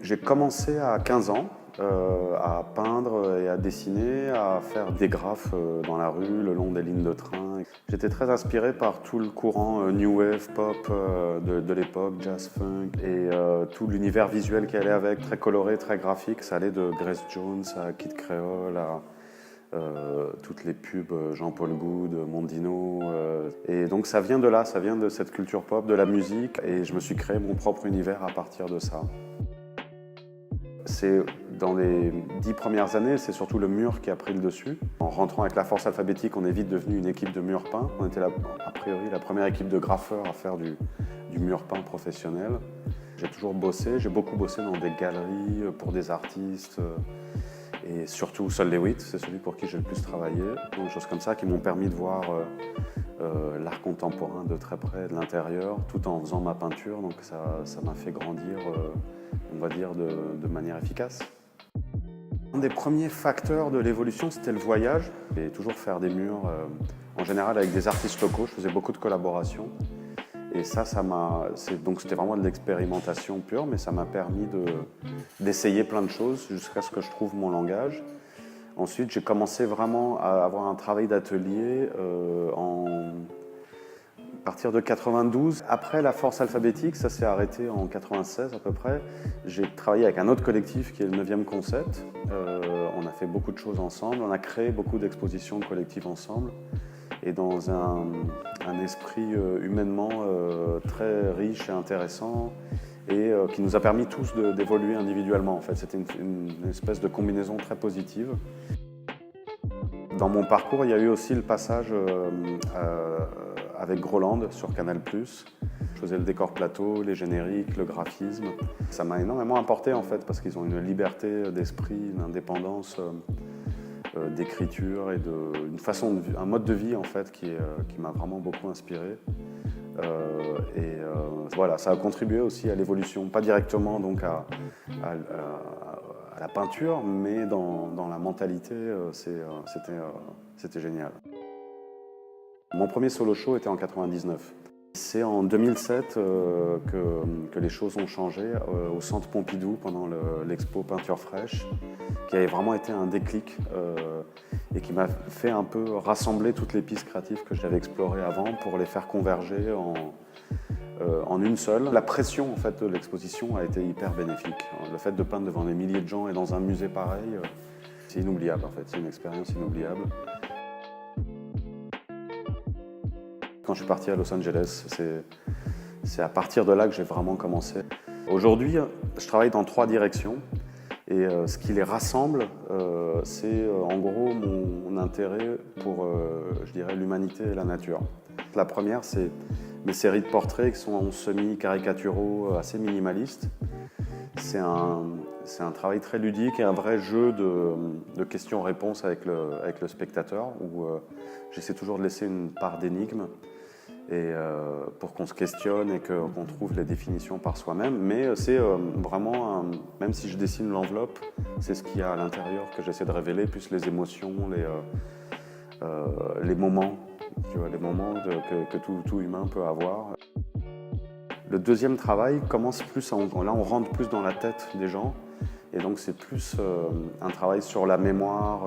J'ai commencé à 15 ans à peindre et à dessiner, à faire des graphes dans la rue, le long des lignes de train. J'étais très inspiré par tout le courant New Wave Pop de l'époque, jazz funk, et tout l'univers visuel qui allait avec, très coloré, très graphique. Ça allait de Grace Jones à Kid Creole à toutes les pubs Jean-Paul Goud, Mondino. Et donc ça vient de là, ça vient de cette culture pop, de la musique, et je me suis créé mon propre univers à partir de ça. C'est dans les 10 premières années, c'est surtout le mur qui a pris le dessus. En rentrant avec la force alphabétique, on est vite devenu une équipe de mur peints. On était a priori la première équipe de graffeurs à faire du mur peint professionnel. J'ai toujours bossé, j'ai beaucoup bossé dans des galeries pour des artistes. Et surtout Sol Lewitt, c'est celui pour qui j'ai le plus travaillé. Des choses comme ça qui m'ont permis de voir l'art contemporain de très près, de l'intérieur, tout en faisant ma peinture. Donc ça m'a fait grandir, on va dire, de manière efficace. Un des premiers facteurs de l'évolution, c'était le voyage. Et toujours faire des murs, en général avec des artistes locaux. Je faisais beaucoup de collaborations. Et donc c'était vraiment de l'expérimentation pure, mais ça m'a permis d'essayer plein de choses jusqu'à ce que je trouve mon langage. Ensuite, j'ai commencé vraiment à avoir un travail d'atelier à partir de 92. Après la force alphabétique, ça s'est arrêté en 96 à peu près. J'ai travaillé avec un autre collectif qui est le 9e Concept. On a fait beaucoup de choses ensemble, on a créé beaucoup d'expositions de collectifs ensemble. Et dans un esprit humainement très riche et intéressant, et qui nous a permis tous d'évoluer individuellement. En fait, c'était une espèce de combinaison très positive. Dans mon parcours, il y a eu aussi le passage avec Groland sur Canal+. Je faisais le décor plateau, les génériques, le graphisme. Ça m'a énormément apporté en fait, parce qu'ils ont une liberté d'esprit, une indépendance d'écriture et un mode de vie en fait qui m'a vraiment beaucoup inspiré. Voilà, ça a contribué aussi à l'évolution, pas directement donc à la peinture, mais dans la mentalité, c'était génial. Mon premier solo show était en 99. C'est en 2007 que les choses ont changé au Centre Pompidou pendant l'expo Peinture fraîche, qui avait vraiment été un déclic et qui m'a fait un peu rassembler toutes les pistes créatives que j'avais explorées avant pour les faire converger en une seule. La pression en fait, de l'exposition a été hyper bénéfique. Le fait de peindre devant des milliers de gens et dans un musée pareil, c'est inoubliable en fait, c'est une expérience inoubliable. Quand je suis parti à Los Angeles, c'est à partir de là que j'ai vraiment commencé. Aujourd'hui, je travaille dans 3 directions et ce qui les rassemble, c'est en gros mon intérêt pour, je dirais, l'humanité et la nature. La première, c'est mes séries de portraits qui sont semi-caricaturaux, assez minimalistes. C'est un travail très ludique et un vrai jeu de questions-réponses avec le spectateur où j'essaie toujours de laisser une part d'énigme pour qu'on se questionne et qu'on trouve les définitions par soi-même. Mais c'est vraiment, même si je dessine l'enveloppe, c'est ce qu'il y a à l'intérieur que j'essaie de révéler, plus les émotions, les moments, tu vois, les moments que tout humain peut avoir. Le deuxième travail commence plus, là on rentre plus dans la tête des gens, et donc c'est plus un travail sur la mémoire,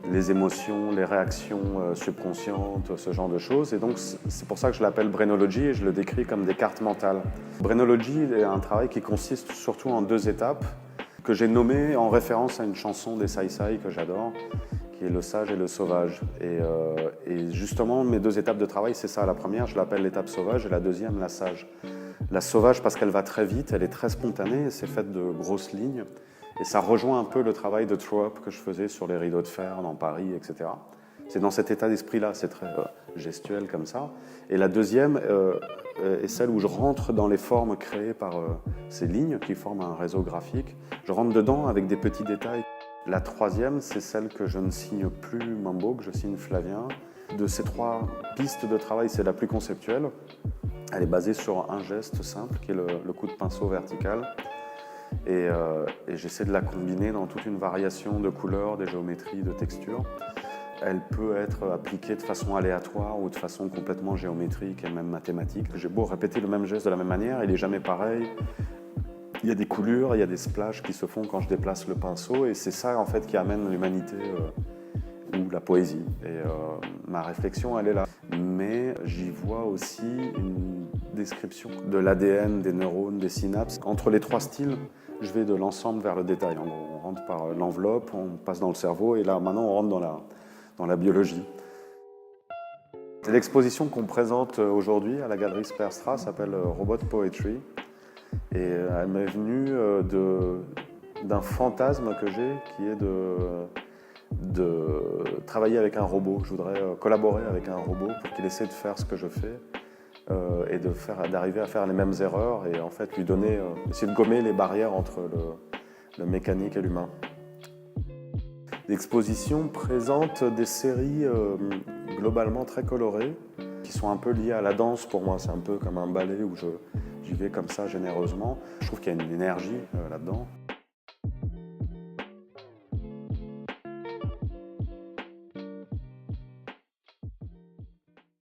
les émotions, les réactions subconscientes, ce genre de choses. Et donc c'est pour ça que je l'appelle Brainology et je le décris comme des cartes mentales. Brainology est un travail qui consiste surtout en 2 étapes que j'ai nommées en référence à une chanson des Sai Sai que j'adore, qui est Le Sage et le Sauvage. Et justement, mes 2 étapes de travail, c'est ça. La première, je l'appelle l'étape sauvage, et la deuxième, la sage. La sauvage parce qu'elle va très vite, elle est très spontanée, c'est faite de grosses lignes. Et ça rejoint un peu le travail de throw-up que je faisais sur les rideaux de fer dans Paris, etc. C'est dans cet état d'esprit-là, c'est très gestuel comme ça. Et la deuxième est celle où je rentre dans les formes créées par ces lignes qui forment un réseau graphique. Je rentre dedans avec des petits détails. La troisième, c'est celle que je ne signe plus Mambo, que je signe Flavien. De ces 3 pistes de travail, c'est la plus conceptuelle. Elle est basée sur un geste simple, qui est le coup de pinceau vertical. Et j'essaie de la combiner dans toute une variation de couleurs, de géométries, de textures. Elle peut être appliquée de façon aléatoire ou de façon complètement géométrique et même mathématique. J'ai beau répéter le même geste de la même manière, il n'est jamais pareil. Il y a des coulures, il y a des splashes qui se font quand je déplace le pinceau et c'est ça en fait qui amène l'humanité ou la poésie. Et ma réflexion, elle est là. Mais j'y vois aussi une description de l'ADN, des neurones, des synapses. Entre les trois styles, je vais de l'ensemble vers le détail. En gros, on rentre par l'enveloppe, on passe dans le cerveau et là maintenant on rentre dans la biologie. L'exposition qu'on présente aujourd'hui à la galerie Sperstra s'appelle Robot Poetry et elle m'est venue d'un fantasme que j'ai qui est de travailler avec un robot. Je voudrais collaborer avec un robot pour qu'il essaie de faire ce que je fais et d'arriver à faire les mêmes erreurs et en fait lui donner, essayer de gommer les barrières entre le mécanique et l'humain. L'exposition présente des séries globalement très colorées qui sont un peu liées à la danse pour moi. C'est un peu comme un ballet où j'y vais comme ça généreusement. Je trouve qu'il y a une énergie là-dedans.